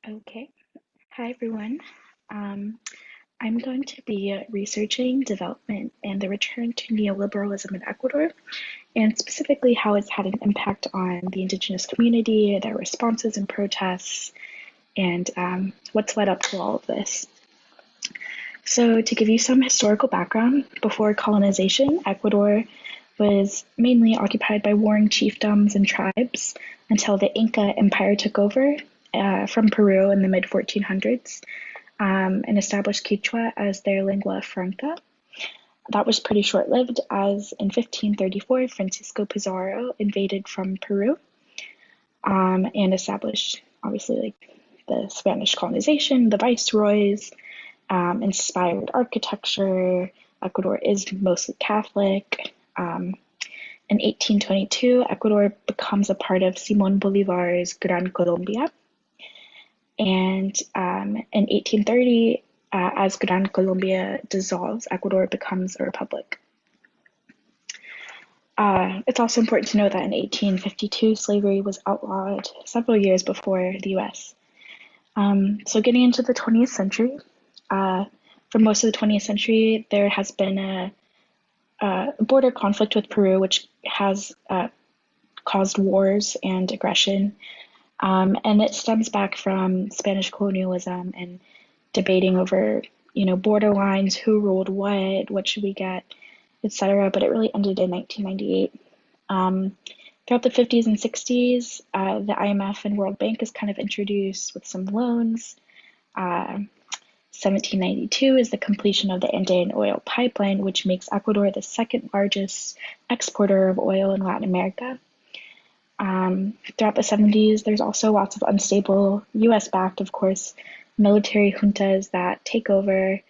Okay. Hi, everyone. Um, I'm going to be researching development and the return to neoliberalism in Ecuador, and specifically how it's had an impact on the indigenous community, their responses and protests, and what's led up to all of this. So, to give you some historical background, before colonization, Ecuador was mainly occupied by warring chiefdoms and tribes until the Inca Empire took over from Peru in the mid 1400s and established Quechua as their lingua franca. That was pretty short lived, as in 1534, Francisco Pizarro invaded from Peru and established, obviously, like the Spanish colonization, the viceroys, inspired architecture. Ecuador is mostly Catholic. In 1822, Ecuador becomes a part of Simón Bolívar's Gran Colombia. And in 1830, as Gran Colombia dissolves, Ecuador becomes a republic. It's also important to note that in 1852, slavery was outlawed several years before the US. So getting into the 20th century, for most of the 20th century, there has been a border conflict with Peru, which has caused wars and aggression. And it stems back from Spanish colonialism and debating over, border lines, who ruled what should we get, etc. But it really ended in 1998. Throughout the 50s and 60s, the IMF and World Bank is kind of introduced with some loans. 1792 is the completion of the Andean oil pipeline, which makes Ecuador the second largest exporter of oil in Latin America. Throughout the 70s, there's also lots of unstable, US-backed, of course, military juntas that take over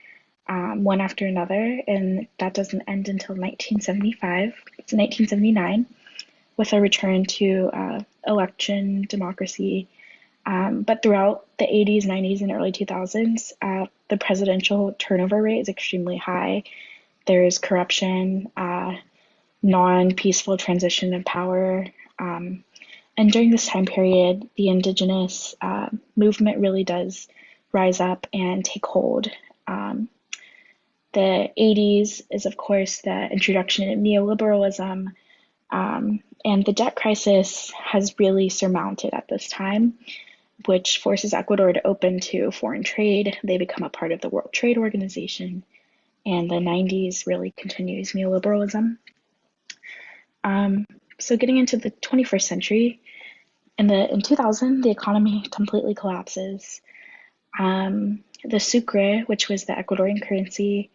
one after another, and that doesn't end until 1975 to 1979 with a return to election democracy. But throughout the 80s, 90s, and early 2000s, the presidential turnover rate is extremely high. There's corruption, non-peaceful transition of power. And during this time period, the indigenous movement really does rise up and take hold. The 80s is, of course, the introduction of neoliberalism, and the debt crisis has really surmounted at this time, which forces Ecuador to open to foreign trade. They become a part of the World Trade Organization, and the 90s really continues neoliberalism. So getting into the 21st century, in 2000, the economy completely collapses. The sucre, which was the Ecuadorian currency,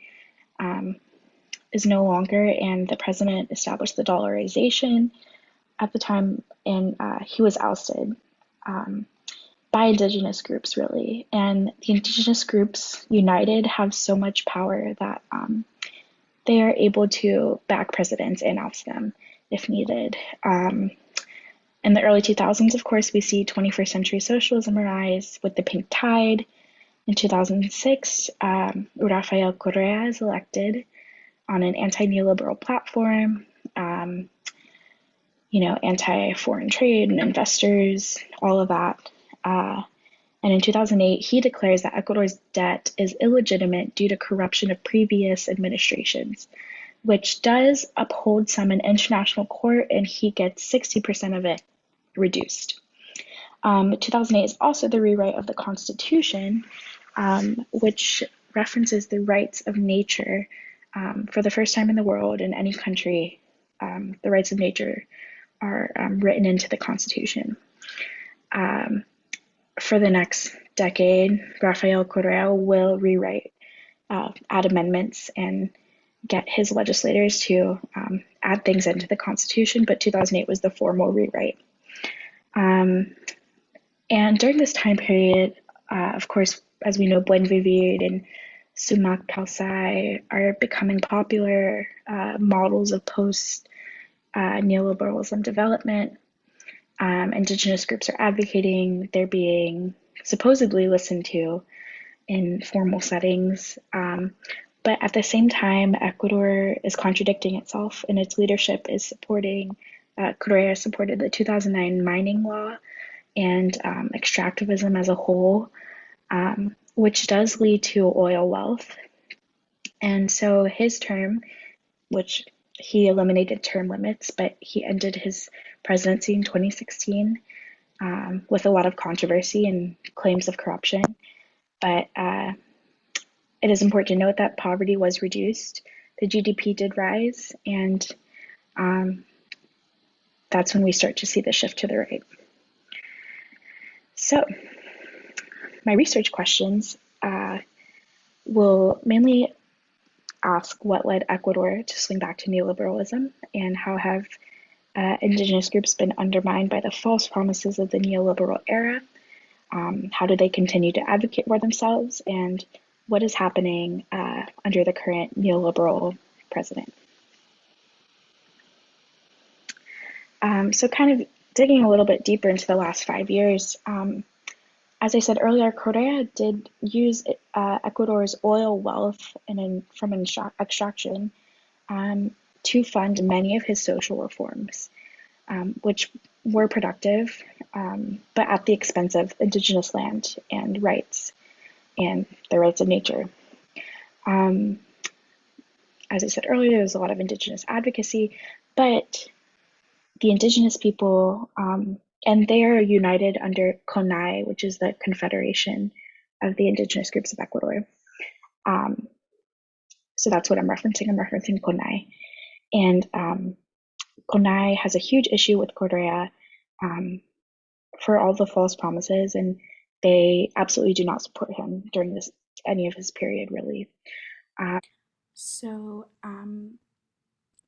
is no longer, and the president established the dollarization at the time, and he was ousted by indigenous groups, really. And the indigenous groups united have so much power that they are able to back presidents and oust them if needed. In the early 2000s, of course, we see 21st century socialism rise with the pink tide. In 2006, Rafael Correa is elected on an anti-neoliberal platform, anti-foreign trade and investors, all of that. And in 2008, he declares that Ecuador's debt is illegitimate due to corruption of previous administrations, which does uphold some in international court, and he gets 60% of it reduced. 2008 is also the rewrite of the Constitution, which references the rights of nature. For the first time in the world, in any country, the rights of nature are written into the Constitution. For the next decade, Rafael Correa will rewrite, add amendments, and get his legislators to add things into the Constitution, but 2008 was the formal rewrite. And during this time period, of course, as we know, Buen Vivir and Sumac Calçai are becoming popular models of post-neoliberalism development. Indigenous groups are advocating, they're being supposedly listened to in formal settings. But at the same time, Ecuador is contradicting itself, and its leadership is supporting, Correa supported the 2009 mining law and extractivism as a whole, which does lead to oil wealth. And so his term, which he eliminated term limits, but he ended his presidency in 2016 with a lot of controversy and claims of corruption. But it is important to note that poverty was reduced, the GDP did rise, and um, that's when we start to see the shift to the right. So, my research questions will mainly ask what led Ecuador to swing back to neoliberalism, and how have Indigenous groups been undermined by the false promises of the neoliberal era. How do they continue to advocate for themselves, and what is happening under the current neoliberal president? So kind of digging a little bit deeper into the last 5 years, as I said earlier, Correa did use Ecuador's oil wealth from extraction to fund many of his social reforms, which were productive, but at the expense of indigenous land and rights, and the rights of nature. As I said earlier, there's a lot of indigenous advocacy, but the indigenous people, and they are united under CONAI, which is the Confederation of the Indigenous Groups of Ecuador. So that's what I'm referencing. I'm referencing CONAI. And CONAI has a huge issue with Correa for all the false promises, and they absolutely do not support him during any of his period, really. So,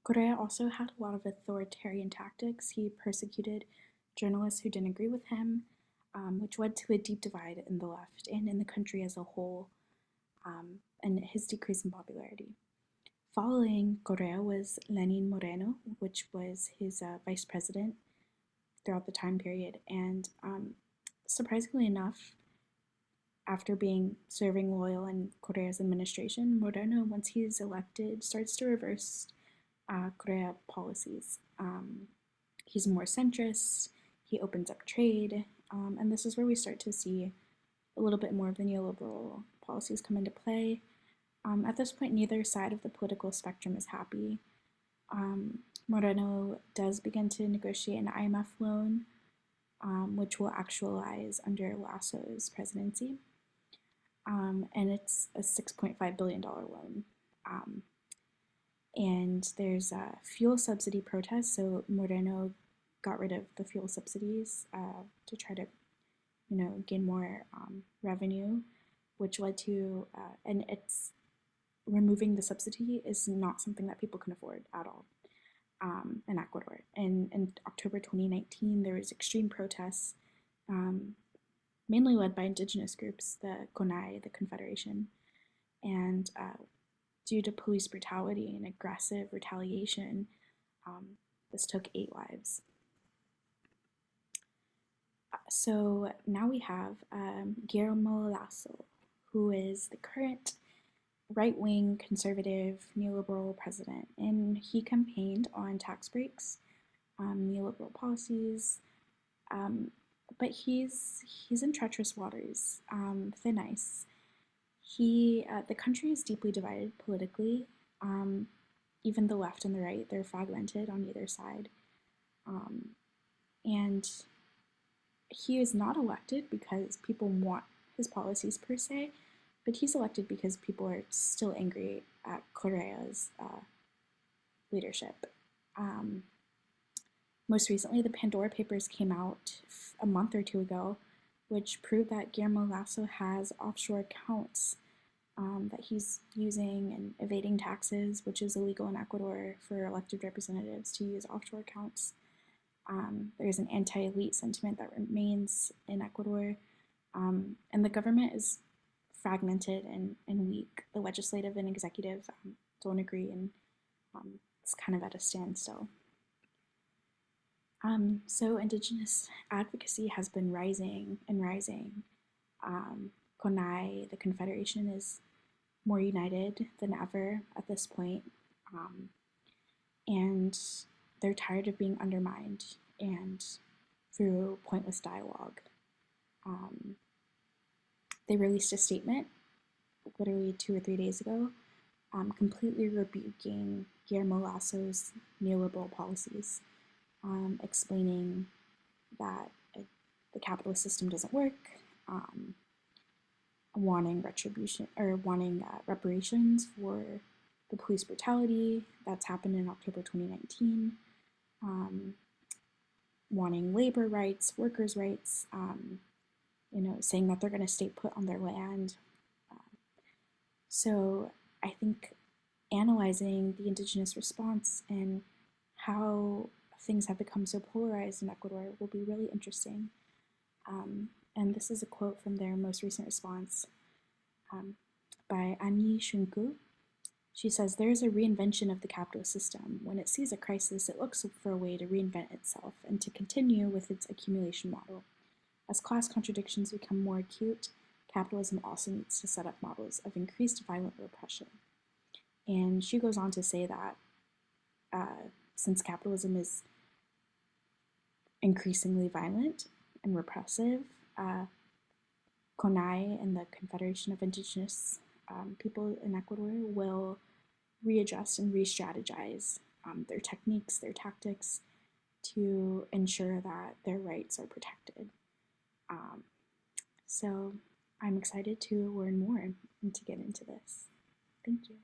Correa also had a lot of authoritarian tactics. He persecuted journalists who didn't agree with him, which led to a deep divide in the left and in the country as a whole, and his decrease in popularity. Following Correa was Lenin Moreno, which was his vice president throughout the time period. And surprisingly enough, after being serving loyal in Correa's administration, Moreno, once he's elected, starts to reverse Correa policies. He's more centrist, he opens up trade, and this is where we start to see a little bit more of the neoliberal policies come into play. At this point, neither side of the political spectrum is happy. Moreno does begin to negotiate an IMF loan, which will actualize under Lasso's presidency. And it's a $6.5 billion loan. And there's a fuel subsidy protest, so Moreno got rid of the fuel subsidies to try to, gain more revenue, which led to, and it's removing the subsidy is not something that people can afford at all in Ecuador. And in October 2019, there was extreme protests, mainly led by indigenous groups, the CONAI, the Confederation, and due to police brutality and aggressive retaliation, this took 8 lives. So now we have Guillermo Lasso, who is the current right-wing conservative neoliberal president, and he campaigned on tax breaks, neoliberal policies, but he's in treacherous waters, thin ice. The country is deeply divided politically. Even the left and the right, they're fragmented on either side, and he is not elected because people want his policies per se, but he's elected because people are still angry at Correa's leadership. Most recently, the Pandora Papers came out a month or two ago, which proved that Guillermo Lasso has offshore accounts that he's using and evading taxes, which is illegal in Ecuador for elected representatives to use offshore accounts. There's an anti-elite sentiment that remains in Ecuador, and the government is fragmented and weak. The legislative and executive don't agree, and it's kind of at a standstill. So indigenous advocacy has been rising and rising. CONAI, the Confederation, is more united than ever at this point, and they're tired of being undermined, and through pointless dialogue. They released a statement literally 2 or 3 days ago, completely rebuking Guillermo Lasso's neoliberal policies, explaining that the capitalist system doesn't work, wanting retribution or wanting reparations for the police brutality that's happened in October 2019, wanting labor rights, workers' rights, saying that they're going to stay put on their land. So I think analyzing the indigenous response and how things have become so polarized in Ecuador will be really interesting. And this is a quote from their most recent response by Annie Shunku. She says, "There is a reinvention of the capitalist system. When it sees a crisis, it looks for a way to reinvent itself and to continue with its accumulation model. As class contradictions become more acute, capitalism also needs to set up models of increased violent repression." And she goes on to say that since capitalism is increasingly violent and repressive, CONAI and the Confederation of Indigenous People in Ecuador will readjust and re-strategize their techniques, their tactics to ensure that their rights are protected. So I'm excited to learn more and to get into this. Thank you.